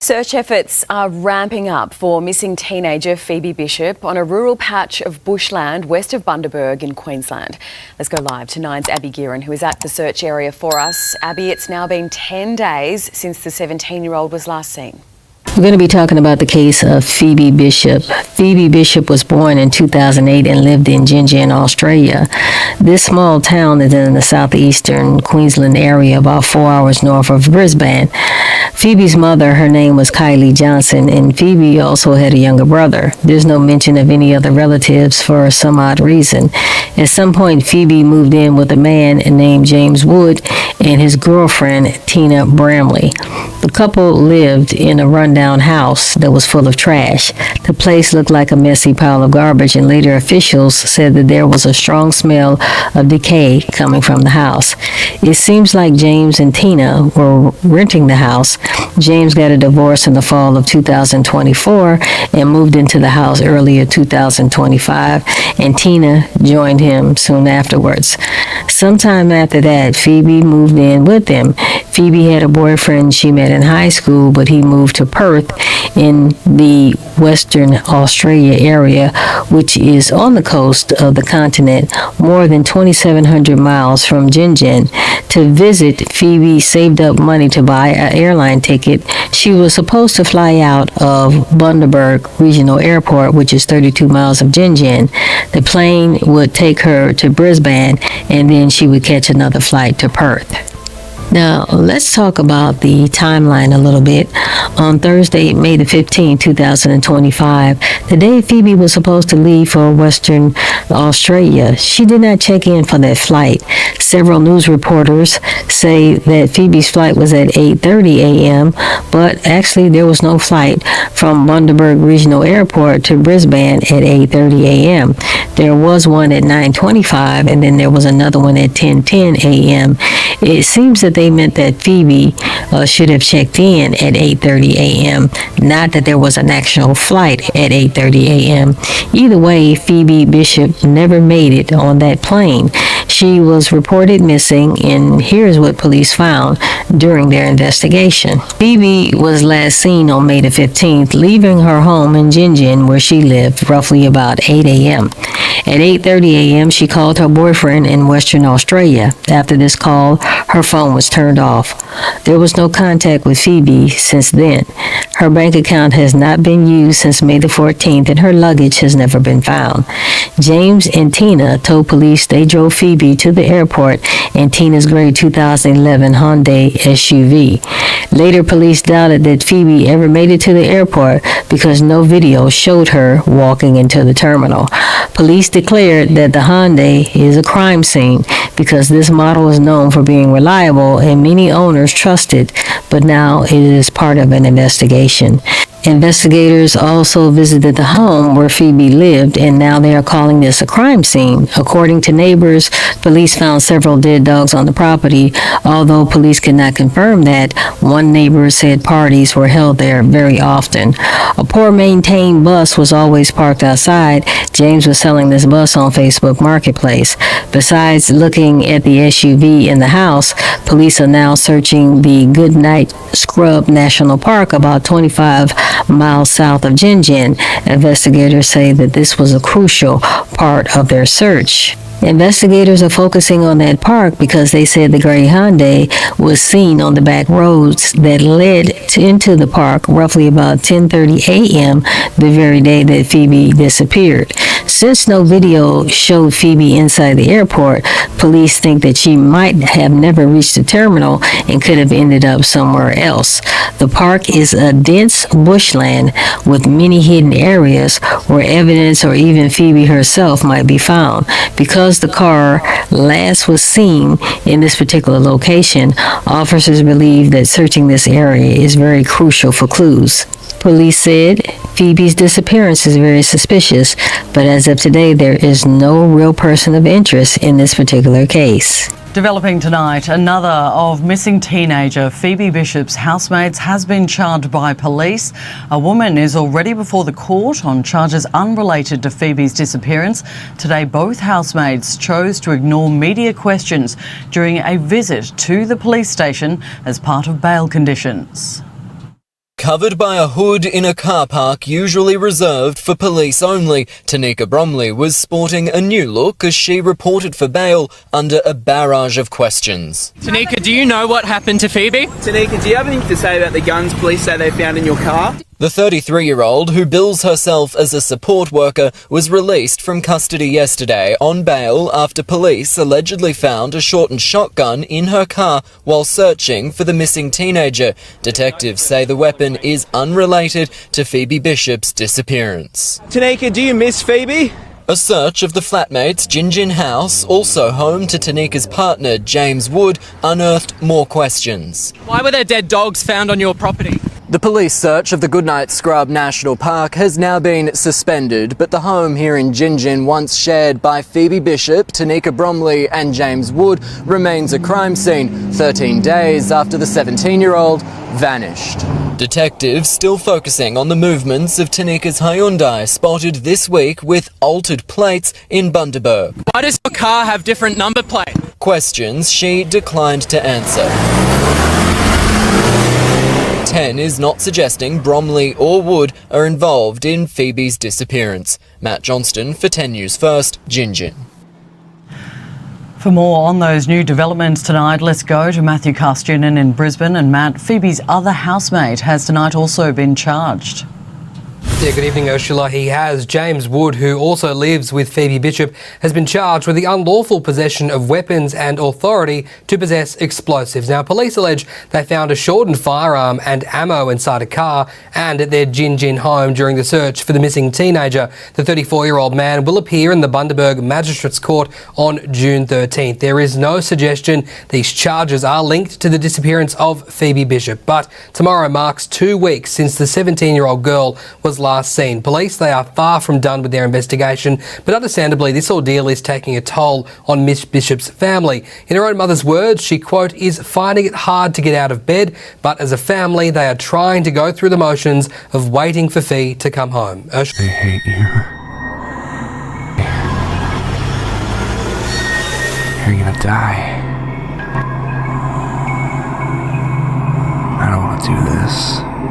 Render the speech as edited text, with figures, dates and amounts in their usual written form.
Search efforts are ramping up for missing teenager Phoebe Bishop on a rural patch of bushland west of Bundaberg in Queensland. Let's go live to Nine's Abby Gingin, who is at the search area for us. Abby, it's now been 10 days since the 17-year-old was last seen. We're going to be talking about the case of Phoebe Bishop. Phoebe Bishop was born in 2008 and lived in Gingin, Australia. This small town is in the southeastern Queensland area, about 4 hours north of Brisbane. Phoebe's mother, her name was Kylie Johnson, and Phoebe also had a younger brother. There's no mention of any other relatives for some odd reason. At some point, Phoebe moved in with a man named James Wood and his girlfriend, Tina Bramley. The couple lived in a rundown house that was full of trash. The place looked like a messy pile of garbage, and later officials said that there was a strong smell of decay coming from the house. It seems like James and Tina were renting the house. James got a divorce in the fall of 2024 and moved into the house earlier 2025, and Tina joined him soon afterwards. Sometime after that, Phoebe moved in with him. Phoebe had a boyfriend she met in high school, but he moved to Perth in the Western Australia area, which is on the coast of the continent, more than 2,700 miles from Gingin. To visit, Phoebe saved up money to buy an airline ticket. She was supposed to fly out of Bundaberg Regional Airport, which is 32 miles of Gingin. The plane would take her to Brisbane, and then she would catch another flight to Perth. Now, let's talk about the timeline a little bit. On Thursday, May the 15th, 2025, the day Phoebe was supposed to leave for Western Australia, she did not check in for that flight. Several news reporters say that Phoebe's flight was at 8:30 a.m., but actually there was no flight from Bundaberg Regional Airport to Brisbane at 8:30 a.m. There was one at 9:25, and then there was another one at 10:10 a.m. It seems that they meant that Phoebe should have checked in at 8:30 a.m., not that there was an actual flight at 8:30 a.m. Either way, Phoebe Bishop never made it on that plane. She was reported missing, and here's what police found during their investigation. Phoebe was last seen on May the 15th, leaving her home in Gingin, where she lived, roughly about 8 a.m. At 8:30 a.m., she called her boyfriend in Western Australia. After this call, her phone was turned off. There was no contact with Phoebe since then. Her bank account has not been used since May the 14th, and her luggage has never been found. James and Tina told police they drove Phoebe to the airport in Tina's gray 2011 Hyundai SUV. Later, police doubted that Phoebe ever made it to the airport because no video showed her walking into the terminal. Police declared that the Hyundai is a crime scene because this model is known for being reliable and many owners trust it, but now it is part of an investigation. Investigators also visited the home where Phoebe lived, and now they are calling this a crime scene. According to neighbors, police found several dead dogs on the property, although police could not confirm that. One neighbor said parties were held there very often. A poor maintained bus was always parked outside. James was selling this bus on Facebook Marketplace. Besides looking at the SUV in the house, police are now searching the Goodnight Scrub National Park, about 25 miles south of Gingin. Investigators say that this was a crucial part of their search. Investigators are focusing on that park because they said the gray Hyundai was seen on the back roads that led into the park roughly about 10:30 a.m. the very day that Phoebe disappeared. Since no video showed Phoebe inside the airport, police think that she might have never reached the terminal and could have ended up somewhere else. The park is a dense bushland with many hidden areas where evidence or even Phoebe herself might be found. Because the car last was seen in this particular location, officers believe that searching this area is very crucial for clues. Police said Phoebe's disappearance is very suspicious, but as of today, there is no real person of interest in this particular case. Developing tonight, another of missing teenager Phoebe Bishop's housemates has been charged by police. A woman is already before the court on charges unrelated to Phoebe's disappearance. Today, both housemates chose to ignore media questions during a visit to the police station as part of bail conditions. Covered by a hood in a car park usually reserved for police only, Tanika Bromley was sporting a new look as she reported for bail under a barrage of questions. Tanika, do you know what happened to Phoebe? Tanika, do you have anything to say about the guns police say they found in your car? The 33-year-old, who bills herself as a support worker, was released from custody yesterday on bail after police allegedly found a shortened shotgun in her car while searching for the missing teenager. Detectives say the weapon is unrelated to Phoebe Bishop's disappearance. Tanika, do you miss Phoebe? A search of the flatmate's Gingin house, also home to Tanika's partner James Wood, unearthed more questions. Why were there dead dogs found on your property? The police search of the Goodnight Scrub National Park has now been suspended, but the home here in Gingin, once shared by Phoebe Bishop, Tanika Bromley and James Wood, remains a crime scene 13 days after the 17-year-old vanished. Detectives still focusing on the movements of Tanika's Hyundai, spotted this week with altered plates in Bundaberg. Why does your car have different number plate? Questions she declined to answer. 10 is not suggesting Bromley or Wood are involved in Phoebe's disappearance. Matt Johnston for 10 News First, Gingin. For more on those new developments tonight, let's go to Matthew Castianen in Brisbane. And Matt, Phoebe's other housemate has tonight also been charged. Yeah, good evening, Ursula. He has. James Wood, who also lives with Phoebe Bishop, has been charged with the unlawful possession of weapons and authority to possess explosives. Now, police allege they found a shortened firearm and ammo inside a car and at their Gingin home during the search for the missing teenager. The 34-year-old man will appear in the Bundaberg Magistrates Court on June 13th. There is no suggestion these charges are linked to the disappearance of Phoebe Bishop, but tomorrow marks 2 weeks since the 17-year-old girl was last seen. Police, they are far from done with their investigation, but understandably this ordeal is taking a toll on Miss Bishop's family. In her own mother's words, she, quote, is finding it hard to get out of bed, but as a family they are trying to go through the motions of waiting for Fee to come home. They hate you. You're gonna die. I don't want to do this.